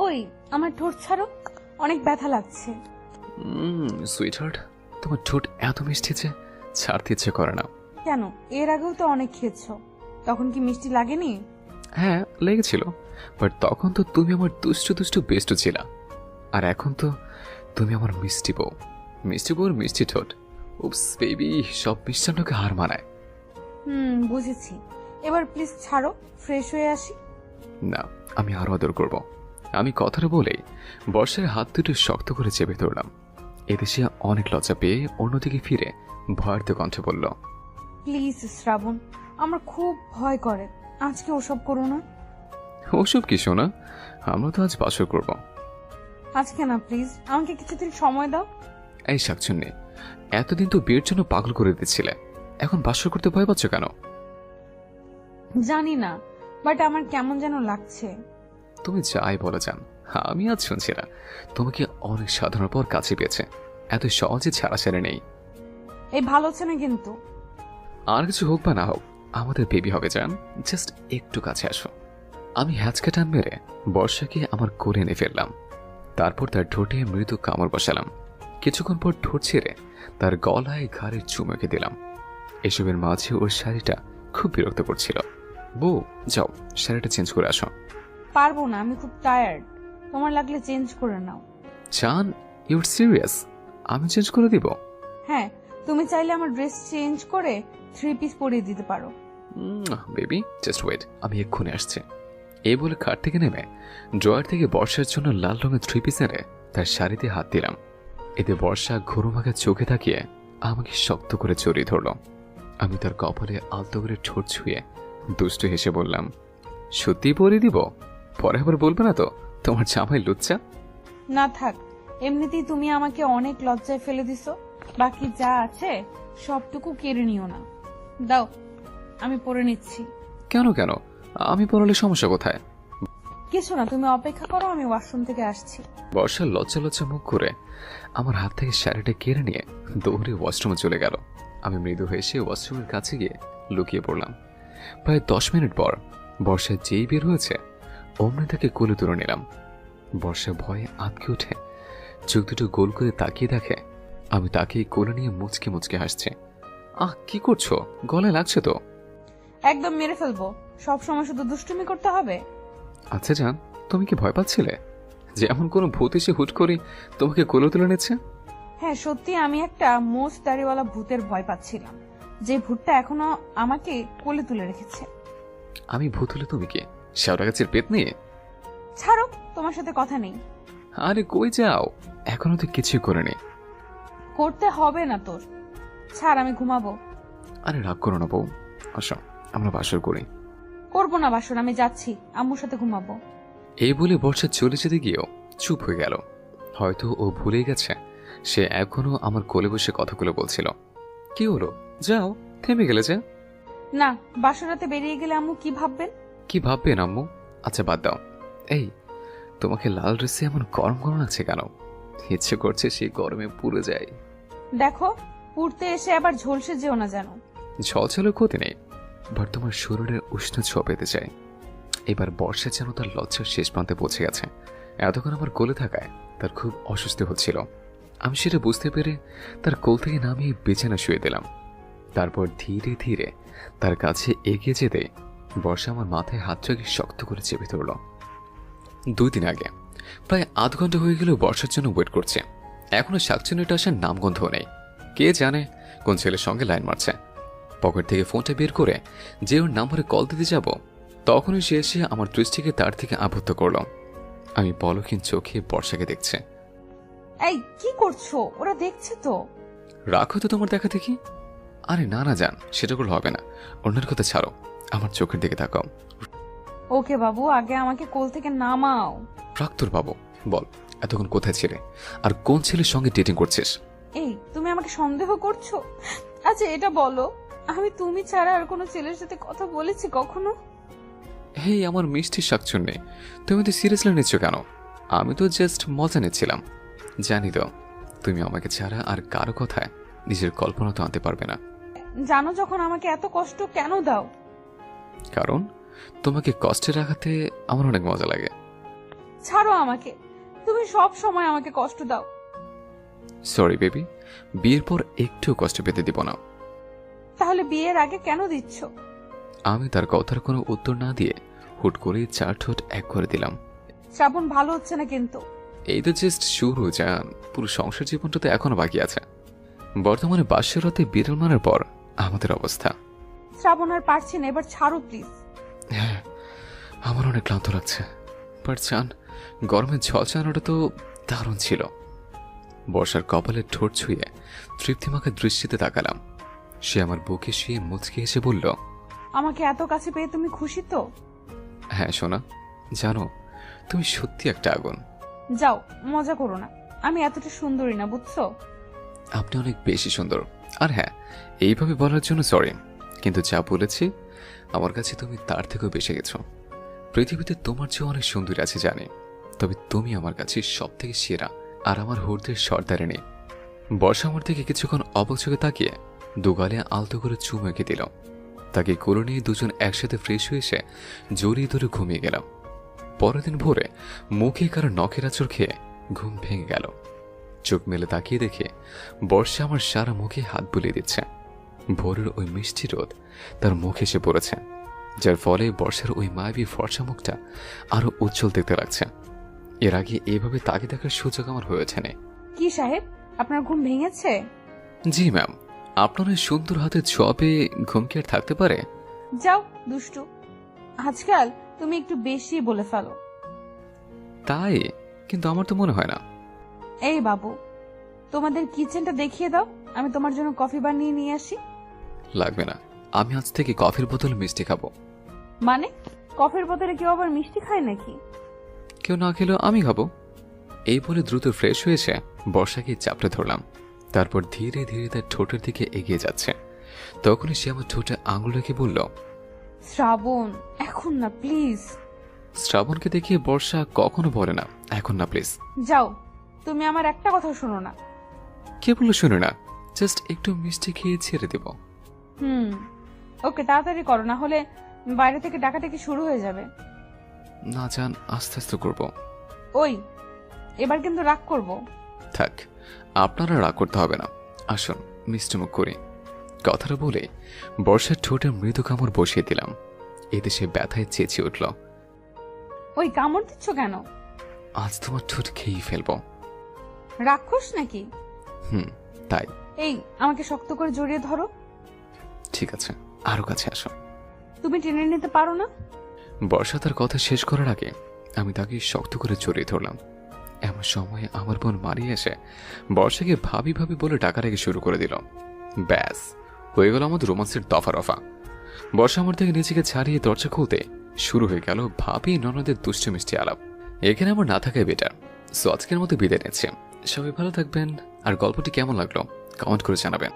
ওই আমার ঠোঁট ছাড়ো, অনেক ব্যথা লাগছে। সুইটহার্ট, তোমার ঠোঁট এত মিষ্টি যে ছাড়তে ইচ্ছে করে না। কেন? এর আগেও তো অনেক খেয়েছো, তখন কি মিষ্টি লাগেনি? হ্যাঁ, লেগেছিল, বাট তখন তো তুমি আমার দুষ্টু দুষ্টু বেস্ট ছিলা, আর এখন তো তুমি আমার মিষ্টি বউ। মিষ্টি বউর মিষ্টি ঠোঁট, উপস বেবি, সব মিষ্টান্নকে হার মানায়। বুঝেছি। এবার প্লিজ ছাড়ো, ফ্রেশ হয়ে আসি। না, আমি আরো আদর করব। আমি কথাটা বলেই বর্ষার হাত দুটো শক্ত করে চেপে ধরলাম। এতে সে অনেক লজ্জা পেয়ে অন্যদিকে ফিরে ভয়ার্থ কণ্ঠে বলল, প্লিজ শ্রাবণ, আমার খুব ভয় করে, আজকে ওসব করো না। ওসব কি শোনা, আমরা তো আজ বাসর করব। আজকে না প্লিজ, আমাকে কিছুদিন সময় দাও। এই শাকচুন্নি, এতদিন তো বিয়ের জন্য পাগল করে দিচ্ছিলে, এখন বাসর করতে ভয় পাচ্ছ কেন? জানি না, বাট আমার কেমন যেন লাগছে। তুমি যাই বলে যান, আমি আজ শুনছি না তোমাকে অনেক সাধনার পর কাছে পেয়েছে, এত সহজে ছাড়া ছেড়ে নেই। এই ভালো হচ্ছে না কিন্তু। আর কিছু হোক বা না হোক, আমাদের বেবি হবে জান, জাস্ট একটু কাছে আসো। আমি হ্যাচকা টান মেরে বর্ষাকে আমার কোলে এনে ফেললাম। তারপর তার ঠোঁটে মৃদু কামড় বসালাম। কিছুক্ষণ পর ঠোঁট ছেড়ে তার গলায় ঘাড়ের চুমুকে দিলাম। এসবের মাঝে ওর শাড়িটা খুব বিরক্ত করছিল। বউ, যাও শাড়িটা চেঞ্জ করে আসো। পারবো না, আমি খুব টায়ার্ড। তোমার লাগলে চেঞ্জ করে নাও। চান, ইউর সিরিয়াস? আমি চেঞ্জ করে দিব? হ্যাঁ, তুমি চাইলে আমার ড্রেস চেঞ্জ করে 3 পিস পরিয়ে দিতে পারো। বেবি, জাস্ট ওয়েট, আমি এক্ষুনি আসছি। এই বলে খাট থেকে নেমে ড্রয়ার থেকে বর্ষার জন্য লাল রঙের 3 পিস এনে তার শাড়িতে হাত দিলাম। এতে বর্ষা ঘুরুমাখা চোখে তাকিয়ে আমাকে শক্ত করে জড়িয়ে ধরল। আমি তার কপালে আলতো করে ঠোঁট ছুঁয়ে দুষ্টু হেসে বললাম, সত্যি পরিয়ে দিব? পরে আবার বলবে না তো তোমার জামাই লুচ্চা? না থাক, এমনিতেই তুমি আমাকে অনেক লজ্জায় ফেলে দিছো, বাকি যা আছে সবটুকু কেড়ে নিও না। দাও, আমি পরে নিচ্ছি। কেন কেন, আমি পড়ালে সমস্যা কোথায়? কিছু না, তুমি অপেক্ষা করো, আমি ওয়াশরুম থেকে আসছি। বর্ষা লজ্জা লজ্জা মুখ করে আমার হাত থেকে শাড়িটা কেড়ে নিয়ে দৌড়ে ওয়াশরুমে চলে গেল। আমি মৃদু হেসে ওয়াশরুমের কাছে গিয়ে লুকিয়ে পড়লাম। প্রায় 10 মিনিট পর বর্ষা যেই বের হয়েছে অমনি তাকে কোলে তুলে নিলাম। বর্ষা ভয়ে আঁতকে উঠে চোখ দুটো গোল করে তাকিয়ে দেখে আমি তাকে কোলে নিয়ে মুচকে মুচকে হাসছে। কি করছো? গলায় লাগছে তো। একদম মেরে ফেলবো, সব সময় শুধু দুষ্টুমি করতে হবে? আচ্ছা জান, তুমি কি ভয় পাচ্ছিলে যে এমন কোনো ভূত এসে হুট করে তোমাকে কোলে তুলে নিচ্ছে? হ্যাঁ সত্যি, আমি একটা মোষ দাড়িওয়ালা ভূতের ভয় পাচ্ছিলাম, যে ভূতটা এখনো আমাকে কোলে তুলে রেখেছে। আমি ভূত হলে তুমি কে? শেওড়া গাছের পেট নিয়ে? ছাড়ো, তোমার সাথে কথা নেই। আরে কই যাও, এখনো তো কিছুই করেনি। করতে হবে না তোর, ছাড়, আমি ঘুমাবো। আরে রাগ করো না বউ, আসো আমরা বাসর করি। করবো না বাসন, আমি যাচ্ছি, আম্মুর সাথে ঘুমাবো। এই বলে বর্ষা চলে যেতে গিয়েও চুপ হয়ে গেল। হয়তো ও ভুলেই গেছে সে এখনো আমার কোলে বসে কথাগুলো বলছিল। কি হলো, যাও, থেমে গেলে যে? না, বাসরাতে বেরিয়ে গেলে আম্মু কি ভাববেন? কি ভাববেন আম্মু? আচ্ছা বাদ দাও। এই, তোমাকে লাল ড্রেসে এমন গরম গরম লাগছে কেন? ইচ্ছে করছে সেই গরমে পুড়ে যায়। দেখো, পুড়তে এসে আবার ঝলসে যেও না যেন। ঝলঝলের ক্ষতি নেই, বাট তোমার শরীরের উষ্ণ ছোঁয়া পেতে চাই। এবার বর্ষা যেন তার লজ্জার শেষ প্রান্তে পৌঁছে গেছে। এতক্ষণ আমার কোলে থাকায় তার খুব অসুস্থ হচ্ছিল। আমি সেটা বুঝতে পেরে তার কোল থেকে নামিয়ে বিছানা শুয়ে দিলাম। তারপর ধীরে ধীরে তার কাছে এগিয়ে যেতে বর্ষা আমার মাথায় হাত রেখে শক্ত করে চেপে ধরল। 2 দিন আগে প্রায় আধ ঘন্টা হয়ে গেলেও বর্ষার জন্য ওয়েট করছে। এখনো শাকচুনিটা আসার নামগন্ধও নেই। কে জানে কোন ছেলের সঙ্গে লাইন মারছে। পকেট থেকে ফোনটা বের করে যে ওর নাম্বারে কল দিতে যাব, তখনই সে এসে আমার দৃষ্টিকে তার থেকে আবদ্ধ করল। আমি পলকহীন চোখে বর্ষাকে দেখছে। এই কি করছো? ওরা দেখছে তো। রাখো তো তোমার দেখা দেখি। আরে না না জান, সেটা করলে হবে না, অন্যের কথা ছাড়ো, আমার চোখের দিকে তাকাও। ওকে বাবু, আগে আমাকে কোল থেকে নামাও। রাখ তোর বাবু, বল এতক্ষণ কোথায় ছিলে আর কোন ছেলের সঙ্গে ডেটিং করছিস? এই, তুমি আমাকে সন্দেহ করছো? আচ্ছা এটা বলো, আমি তুমি ছাড়া আর কোনো ছেলের সাথে কথা বলেছি কখনো? হেই আমার মিষ্টি শাকচুন্নি, তুমি তো সিরিয়াসলি নিচ্ছ কেন? আমি তো জাস্ট মজা নিচ্ছিলাম। জানি তো তুমি আমাকে ছাড়া আর কারো কথায় নিজের কল্পনা তো আনতে পারবে না। জানো যখন আমাকে এত কষ্ট কেন দাও? কারণ তোমাকে কষ্টে রাখাতে আমার অনেক মজা লাগে। ছাড়ো আমাকে, তুমি সব সময় আমাকে কষ্ট দাও। সরি বেবি, বিয়ের পর একটু কষ্ট পেতে দিব না। তাহলে বিয়ের আগে কেন দিচ্ছ? আমি তার কথার কোনো উত্তর না দিয়ে হুট করে 4 ঠোঁট এক করে দিলাম। শ্রাবণ, ভালো হচ্ছে না কিন্তু। এই তো জাস্ট শুরু জান, পুরো সংসার জীবনটা তো এখনো বাকি আছে। বর্তমানে বাসের রাতে বিড়াল মারার পর আমাদের অবস্থা। শ্রাবণ, আর পারছি না, এবার ছাড়ো প্লিজ। হ্যাঁ, আমার অনেক ক্লান্ত লাগছে, বাট চান গরমে ঝলসানোটা তো দারুণ ছিল। বর্ষার কপালে ঠোঁট ছুঁয়ে তৃপ্তিমাকে দৃষ্টিতে তাকালাম। সে আমার বুকে শুয়ে মুচকে এসে বলল, আমাকে এত কাছে পেয়ে তুমি খুশি তো? হ্যাঁ সোনা, জানো তুমি সত্যি একটা আগুন। যাও, মজা করো না, আমি এতটা সুন্দরী না, বুঝছো? আপনি অনেক বেশি সুন্দর। আর হ্যাঁ, এইভাবে বলার জন্য সরি, কিন্তু যা বলেছি আমার কাছে তুমি তার থেকেও বেশি গেছো। পৃথিবীতে তোমার চেয়ে অনেক সুন্দরী আছে জানি, তবে তুমি আমার কাছে সব থেকে সেরা আর আমার হৃদয়ের সর্দারিনী। বর্ষা আমার থেকে কিছুক্ষণ অবাক চোখে তাকিয়ে দুগালে আলতো করে চুমু এঁকে দিল। তাকে কোলে নিয়ে দুজন একসাথে ফ্রেশ হয়ে এসে জড়িয়ে ধরে ঘুমিয়ে গেলাম। পরের দিন ভোরে মুখে কারো নখের আঁচড় খেয়ে ঘুম ভেঙে গেল। চোখ মেলে তাকিয়ে দেখে বর্ষা আমার সারা মুখে হাত বুলিয়ে দিচ্ছে। ভোরের ওই মিষ্টি রোদ তার মুখে এসে পড়েছে, যার ফলে বর্ষার ওই মায়াবী ফর্সা মুখটা আরো উজ্জ্বল দেখতে লাগছে। এর আগে এভাবে তাকিয়ে দেখার সুযোগ আমার হয়ে ওঠেনি। কি সাহেব, আপনার ঘুম ভেঙেছে? জি ম্যাম, আপনার ওই সুন্দর হাতে ছোঁয়া পেয়ে ঘুম কি আর থাকতে পারে? যাও দুষ্টু, আজকাল তুমি একটু বেশি বলে ফেলো। তাই? কিন্তু আমার তো মনে হয় না। এই বাবু, তোমাদের কিচেনটা দেখিয়ে দাও, আমি তোমার জন্য কফি বানিয়ে নিয়ে আসি। লাগবে না, আমি আজ থেকে কফির বোতল মিষ্টি খাবো। মানে, কফির বোতলে কেউ আবার মিষ্টি খায় নাকি? কেউ না খেলেও আমি খাবো। এই বলে দ্রুত ফ্রেশ হয়েছে বর্ষাকে চাপড়ে ধরলাম। তারপর ধীরে ধীরে তার ঠোঁটের দিকে এগিয়ে যাচ্ছে। তখনই সে আমার ঠোঁটে আঙুল রেখে বলল, শ্রাবণ, এখন না প্লিজ। শ্রাবণকে দেখিয়ে বর্ষা কখনো বলে না এখন না প্লিজ। যাও, তুমি আমার একটা কথা শোনো না। কে বললো শুনে না? জাস্ট একটু মিষ্টি খেয়ে ছেড়ে দেব। ওকে, তাড়াতাড়ি করো, না হলে বাইরে থেকে ডাকাডাকি শুরু হয়ে যাবে। না জান, আস্তে আস্তে করবো। ওই, এবার কিন্তু রাগ করব। থাক, আপনারা রাগ করতে হবে না, আসুন মিষ্টিমুখ করি। কথাটা বলে বর্ষার ঠোঁটে মৃদু কামড় বসিয়ে দিলাম। এতে সে ব্যথায় চেঁচিয়ে উঠল, ওই, কামড় দিচ্ছ কেন? আজ তোমার ঠোঁট খেয়েই ফেলবো। রাক্ষস নাকি? তাই। এই, আমাকে শক্ত করে জড়িয়ে ধরো। ঠিক আছে, আরো কাছে আসো। তুমি টেনে নিতে পারো না? বর্ষা তার কথা শেষ করার আগে আমি তাকে শক্ত করে জড়িয়ে ধরলাম। এমন সময় আমার বোন মারিয়ে এসে বর্ষাকে ভাবি ভাবি বলে ডাকাডাকি শুরু করে দিল। ব্যাস, হয়ে গেল আমাদের রোমান্সের দফা রফা। বর্ষা আমার থেকে নিজেকে ছাড়িয়ে দরজা খুলতে শুরু হয়ে গেল ভাবি ননদের দুষ্টু মিষ্টি আলাপ। এখানে আমার না থাকাই বেটার। সো আজকের মতো বিদায় নিচ্ছে। সবাই ভালো থাকবেন, আর গল্পটি কেমন লাগলো কমেন্ট করে জানাবেন।